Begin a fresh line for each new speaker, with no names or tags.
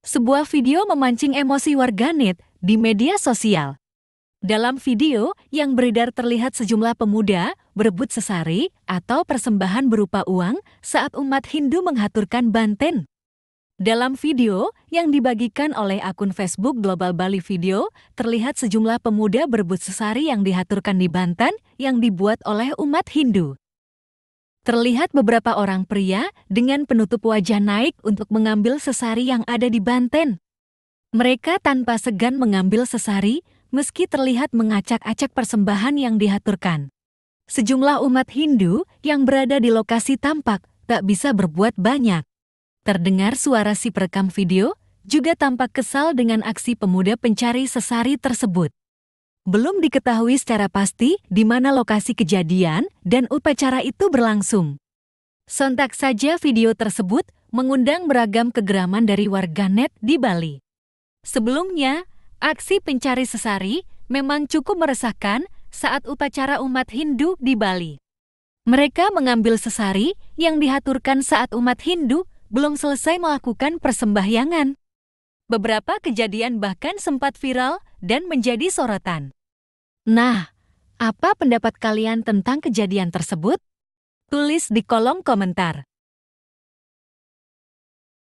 Sebuah video memancing emosi warganet di media sosial. Dalam video yang beredar terlihat sejumlah pemuda berebut sesari atau persembahan berupa uang saat umat Hindu menghaturkan Banten. Dalam video yang dibagikan oleh akun Facebook Global Bali Video, terlihat sejumlah pemuda berebut sesari yang dihaturkan di Banten yang dibuat oleh umat Hindu. Terlihat beberapa orang pria dengan penutup wajah naik untuk mengambil sesari yang ada di Banten. Mereka tanpa segan mengambil sesari, meski terlihat mengacak-acak persembahan yang dihaturkan. Sejumlah umat Hindu yang berada di lokasi tampak tak bisa berbuat banyak. Terdengar suara si perekam video, juga tampak kesal dengan aksi pemuda pencari sesari tersebut. Belum diketahui secara pasti di mana lokasi kejadian dan upacara itu berlangsung. Sontak saja video tersebut mengundang beragam kegeraman dari warganet di Bali. Sebelumnya, aksi pencari sesari memang cukup meresahkan saat upacara umat Hindu di Bali. Mereka mengambil sesari yang dihaturkan saat umat Hindu belum selesai melakukan persembahyangan. Beberapa kejadian bahkan sempat viral dan menjadi sorotan. Nah, apa pendapat kalian tentang kejadian tersebut? Tulis di kolom komentar.